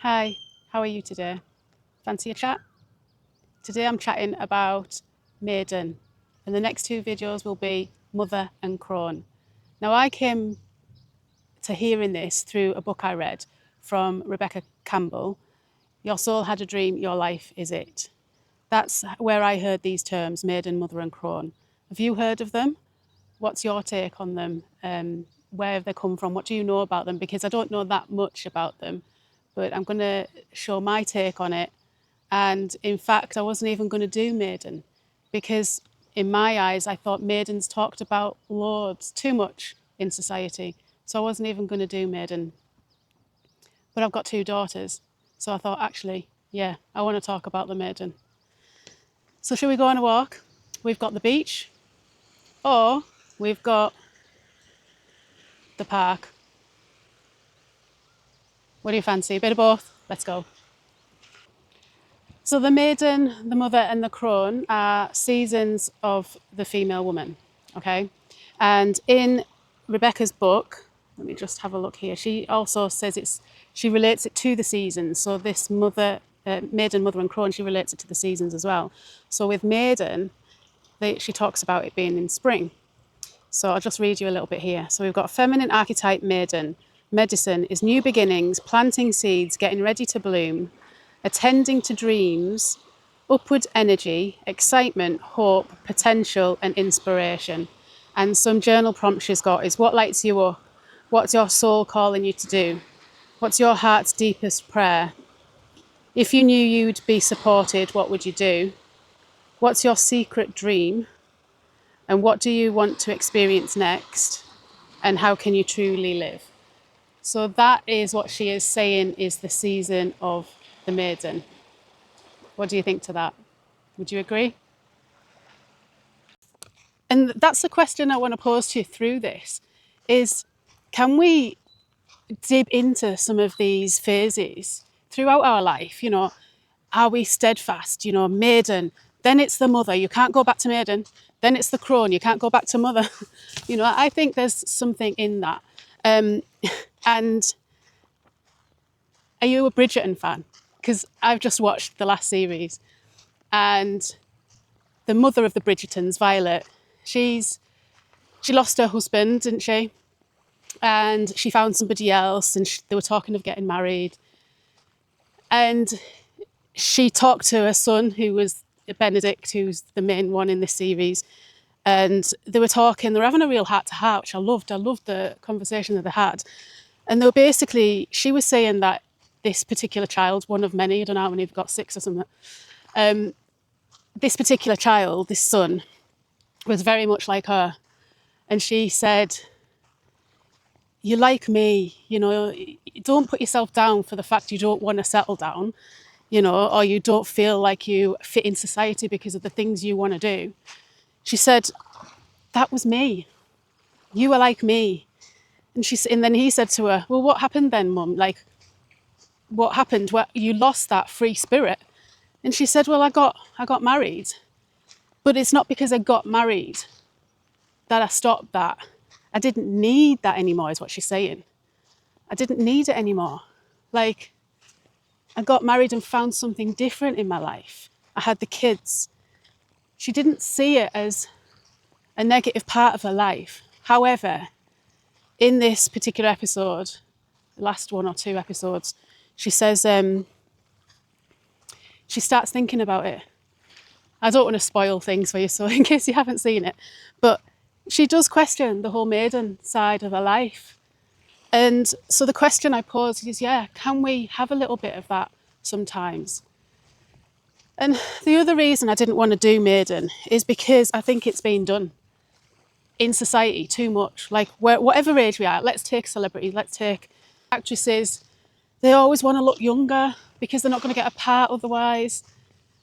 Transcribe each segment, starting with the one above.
Hi, how are you today? Fancy a chat? Today I'm chatting about Maiden, and the next two videos will be Mother and Crone. Now, I came to hearing this through a book I read from Rebecca Campbell. Your soul had a dream, your life is it. That's where I heard these terms, Maiden, Mother and Crone. Have you heard of them? What's your take on them? Where have they come from? What do you know about them? Because I don't know that much about them, but I'm going to show my take on it. And in fact, I wasn't even going to do Maiden because, in my eyes, I thought Maiden's talked about loads, too much in society. So I wasn't even going to do Maiden. But I've got two daughters. So I thought, actually, yeah, I want to talk about the Maiden. So, shall we go on a walk? We've got the beach, or we've got the park. What do you fancy? A bit of both? Let's go. So the maiden, the mother and the crone are seasons of the female woman, okay? And in Rebecca's book, let me just have a look here, she also says she relates it to the seasons. So this maiden, mother and crone, she relates it to the seasons as well. So with maiden, she talks about it being in spring. So I'll just read you a little bit here. So we've got feminine archetype maiden. Medicine is new beginnings, planting seeds, getting ready to bloom, attending to dreams, upward energy, excitement, hope, potential, and inspiration. And some journal prompts she's got is what lights you up? What's your soul calling you to do? What's your heart's deepest prayer? If you knew you'd be supported, what would you do? What's your secret dream? And what do you want to experience next? And how can you truly live? So that is what she is saying is the season of the maiden. What do you think to that? Would you agree? And that's the question I want to pose to you through this is, can we dip into some of these phases throughout our life? You know, are we steadfast? You know, maiden, then it's the mother, you can't go back to maiden, then it's the crone, you can't go back to mother. You know, I think there's something in that. And are you a Bridgerton fan? Because I've just watched the last series, and the mother of the Bridgertons, Violet, she lost her husband, didn't she? And she found somebody else, and they were talking of getting married. And she talked to her son, who was Benedict, who's the main one in this series. And they were talking, they were having a real heart to heart, which I loved. I loved the conversation that they had. And they were basically, she was saying that this particular child, one of many, I don't know how many, they've got 6 or something, this particular child, this son, was very much like her. And she said, you're like me, you know, don't put yourself down for the fact you don't want to settle down, you know, or you don't feel like you fit in society because of the things you want to do. She said, that was me. You were like me. And then he said to her, well, what happened then, Mum? Like, what happened? Well, you lost that free spirit. And she said, well, I got married. But it's not because I got married that I stopped that. I didn't need that anymore, is what she's saying. I didn't need it anymore. Like, I got married and found something different in my life. I had the kids. She didn't see it as a negative part of her life. However, in this particular episode, the last 1 or 2 episodes, she says she starts thinking about it. I don't want to spoil things for you, so in case you haven't seen it, but she does question the whole maiden side of her life. And so the question I pose is, yeah, can we have a little bit of that sometimes? And the other reason I didn't want to do maiden is because I think it's being done in society too much. Like, whatever age we are, let's take celebrities, let's take actresses. They always want to look younger because they're not going to get a part otherwise.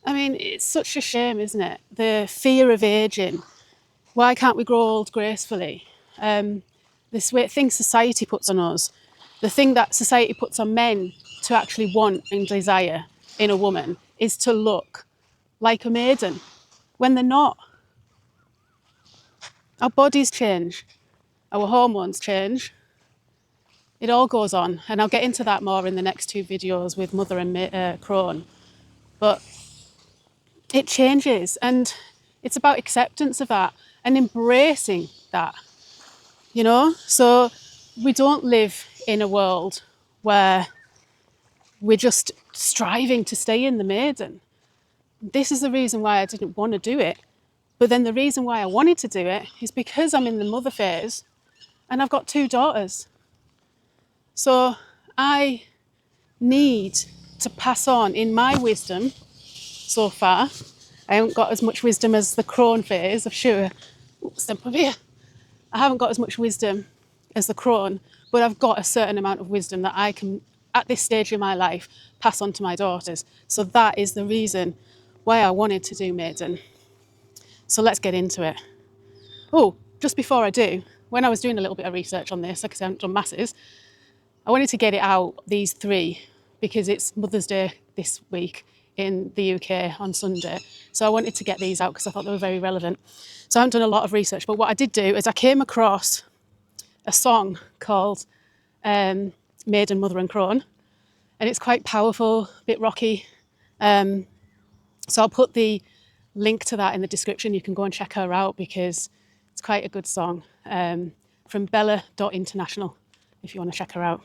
I mean, it's such a shame, isn't it? The fear of aging. Why can't we grow old gracefully? This thing society puts on us, the thing that society puts on men to actually want and desire in a woman is to look like a maiden when they're not. Our bodies change, our hormones change, It all goes on, and I'll get into that more in the next two videos with Mother and Crone. But it changes, and it's about acceptance of that and embracing that, you know? So we don't live in a world where we're just striving to stay in the Maiden. This is the reason why I didn't want to do it. But then the reason why I wanted to do it is because I'm in the mother phase and I've got two daughters. So I need to pass on in my wisdom so far. I haven't got as much wisdom as the Crone phase, I'm sure. Stump over here. I haven't got as much wisdom as the Crone, but I've got a certain amount of wisdom that I can, at this stage in my life, pass on to my daughters. So that is the reason why I wanted to do Maiden. So let's get into it. Oh, just before I do, when I was doing a little bit of research on this, because I haven't done masses, I wanted to get it out, these three, because it's Mother's Day this week in the UK on Sunday. So I wanted to get these out because I thought they were very relevant. So I haven't done a lot of research, but what I did do is I came across a song called Maiden, Mother and Crone, and it's quite powerful, a bit rocky. So I'll put the link to that in the description. You can go and check her out because it's quite a good song, from Bella.International, if you want to check her out.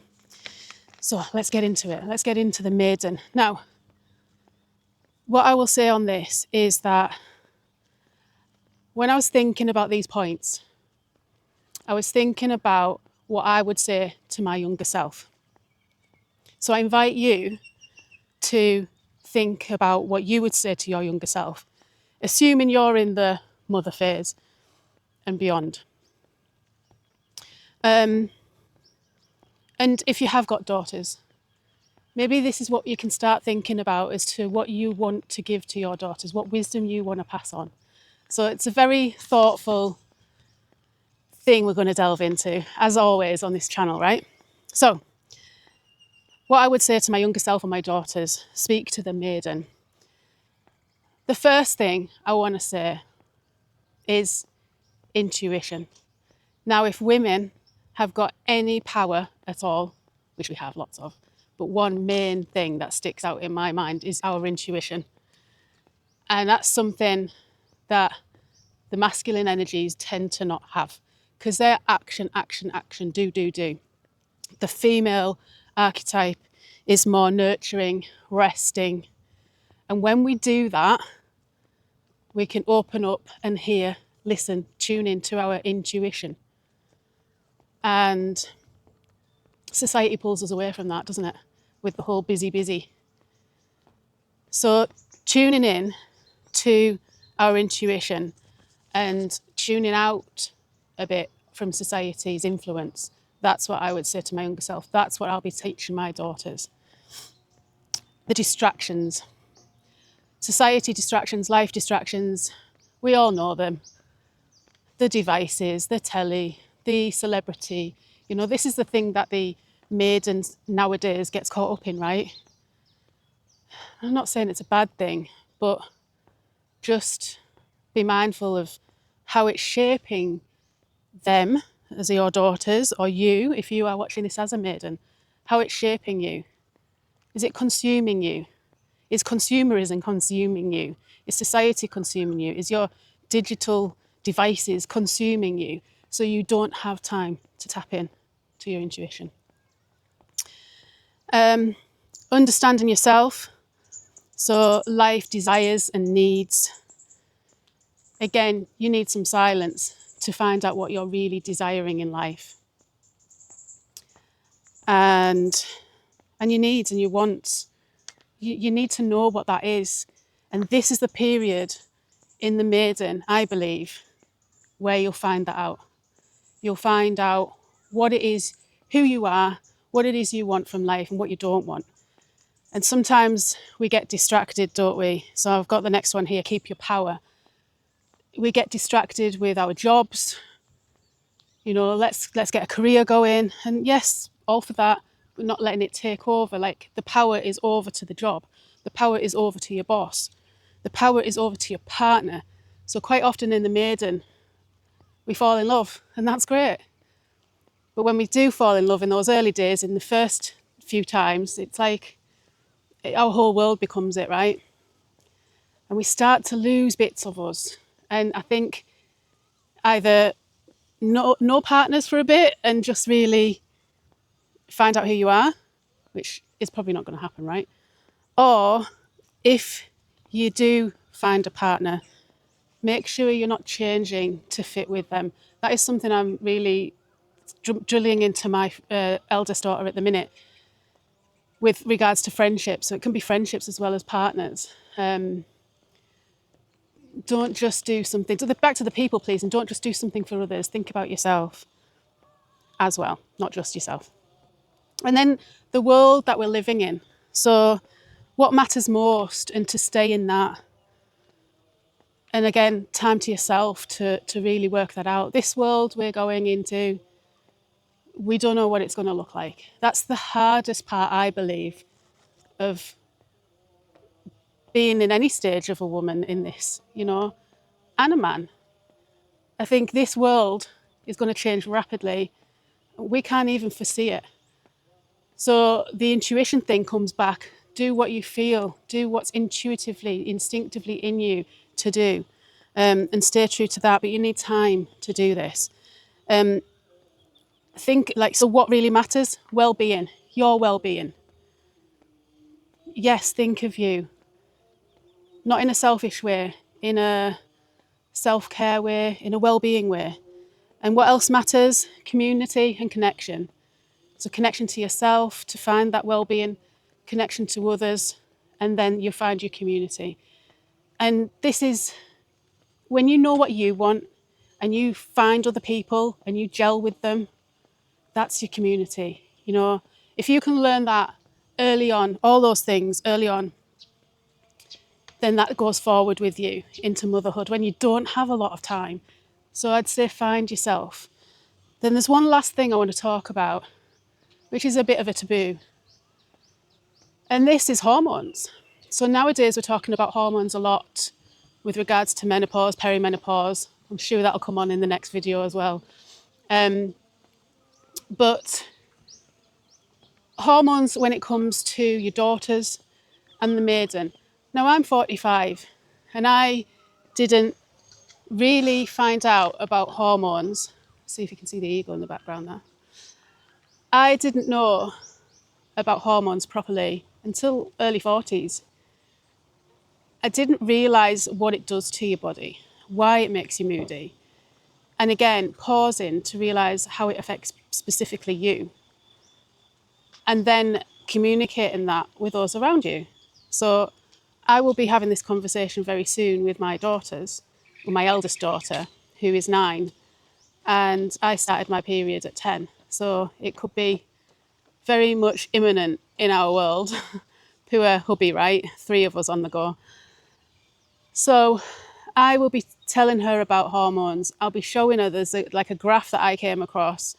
So let's get into it. Let's get into the Maiden. Now, what I will say on this is that when I was thinking about these points, I was thinking about what I would say to my younger self. So I invite you to think about what you would say to your younger self, assuming you're in the mother phase and beyond. And if you have got daughters, maybe this is what you can start thinking about as to what you want to give to your daughters, what wisdom you want to pass on. So it's a very thoughtful thing we're going to delve into, as always, on this channel, right? So what I would say to my younger self and my daughters, speak to the Maiden. The first thing I want to say is intuition. Now, if women have got any power at all, which we have lots of, but one main thing that sticks out in my mind is our intuition. And that's something that the masculine energies tend to not have, because they're action, action, action, do, do, do. The female archetype is more nurturing, resting. And when we do that, we can open up and hear, listen, tune into our intuition. And society pulls us away from that, doesn't it? With the whole busy, busy. So tuning in to our intuition and tuning out a bit from society's influence, that's what I would say to my younger self. That's what I'll be teaching my daughters. The distractions. Society distractions, life distractions, we all know them. The devices, the telly, the celebrity. You know, this is the thing that the maidens nowadays gets caught up in, right? I'm not saying it's a bad thing, but just be mindful of how it's shaping them as your daughters, or you, if you are watching this as a maiden, how it's shaping you. Is it consuming you? Is consumerism consuming you? Is society consuming you? Is your digital devices consuming you so you don't have time to tap in to your intuition? Understanding yourself. So life desires and needs. Again, you need some silence to find out what you're really desiring in life. And your needs and your wants. You need to know what that is. And this is the period in the Maiden, I believe, where you'll find that out. You'll find out what it is, who you are, what it is you want from life and what you don't want. And sometimes we get distracted, don't we? So I've got the next one here, keep your power. We get distracted with our jobs. You know, let's get a career going. And yes, all for that. But not letting it take over. Like, the power is over to the job. The power is over to your boss. The power is over to your partner. So quite often in the Maiden, we fall in love, and that's great. But when we do fall in love in those early days, in the first few times, it's like our whole world becomes it, right? And we start to lose bits of us. And I think either no partners for a bit and just really find out who you are, which is probably not going to happen, right? Or if you do find a partner, make sure you're not changing to fit with them. That is something I'm really drilling into my eldest daughter at the minute with regards to friendships. So it can be friendships as well as partners. Don't just do something, back to the people pleasing, don't just do something for others, think about yourself as well, not just yourself. And then the world that we're living in. So what matters most, and to stay in that. And again, time to yourself to really work that out. This world we're going into, we don't know what it's going to look like. That's the hardest part, I believe, of being in any stage of a woman in this, and a man. I think this world is going to change rapidly. We can't even foresee it. So the intuition thing comes back. Do what you feel. Do what's intuitively, instinctively in you to do. And stay true to that. But you need time to do this. So what really matters? Well-being. Your well-being. Yes, think of you. Not in a selfish way. In a self-care way. In a well-being way. And what else matters? Community and connection. So connection to yourself, to find that well-being, connection to others, and then you find your community. And this is when you know what you want and you find other people and you gel with them, that's your community. If you can learn that early on, all those things early on, then that goes forward with you into motherhood when you don't have a lot of time. So I'd say find yourself. Then there's one last thing I want to talk about, which is a bit of a taboo. And this is hormones. So nowadays we're talking about hormones a lot with regards to menopause, perimenopause. I'm sure that'll come on in the next video as well. But hormones when it comes to your daughters and the maiden. Now I'm 45 and I didn't really find out about hormones. See if you can see the eagle in the background there. I didn't know about hormones properly until early 40s. I didn't realise what it does to your body, why it makes you moody. And again, pausing to realise how it affects specifically you. And then communicating that with those around you. So I will be having this conversation very soon with my daughters, or my eldest daughter, who is 9. And I started my period at 10. So it could be very much imminent in our world. Poor hubby, right? 3 of us on the go. So I will be telling her about hormones. I'll be showing her there's a graph that I came across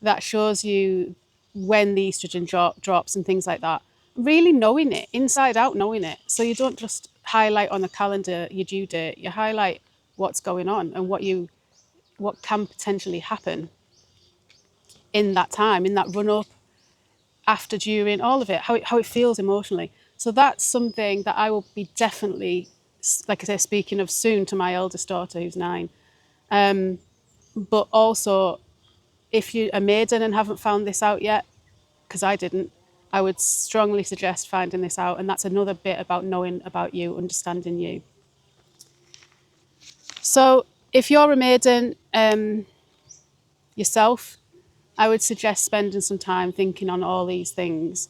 that shows you when the estrogen drops and things like that. Really knowing it, inside out knowing it. So you don't just highlight on the calendar your due date, you highlight what's going on and what can potentially happen in that time, in that run up, after, during, all of it, how it feels emotionally. So that's something that I will be definitely, like I say, speaking of soon to my eldest daughter who's 9. But also, if you're a maiden and haven't found this out yet, because I didn't, I would strongly suggest finding this out. And that's another bit about knowing about you, understanding you. So if you're a maiden yourself, I would suggest spending some time thinking on all these things.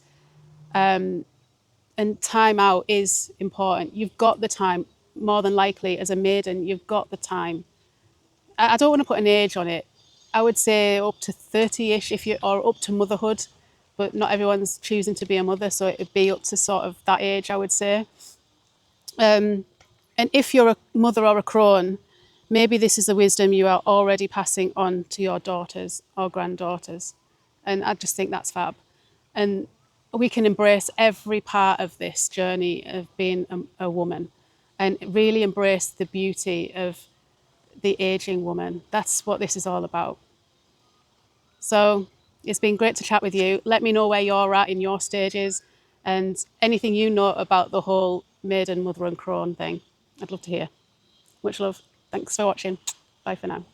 And time out is important. You've got the time, more than likely, as a maiden, you've got the time. I don't want to put an age on it. I would say up to 30-ish, or up to motherhood, but not everyone's choosing to be a mother, so it'd be up to sort of that age, I would say. And if you're a mother or a crone, maybe this is the wisdom you are already passing on to your daughters or granddaughters. And I just think that's fab. And we can embrace every part of this journey of being a woman and really embrace the beauty of the aging woman. That's what this is all about. So it's been great to chat with you. Let me know where you're at in your stages and anything you know about the whole Maiden, Mother and Crone thing. I'd love to hear. Much love. Thanks for watching. Bye for now.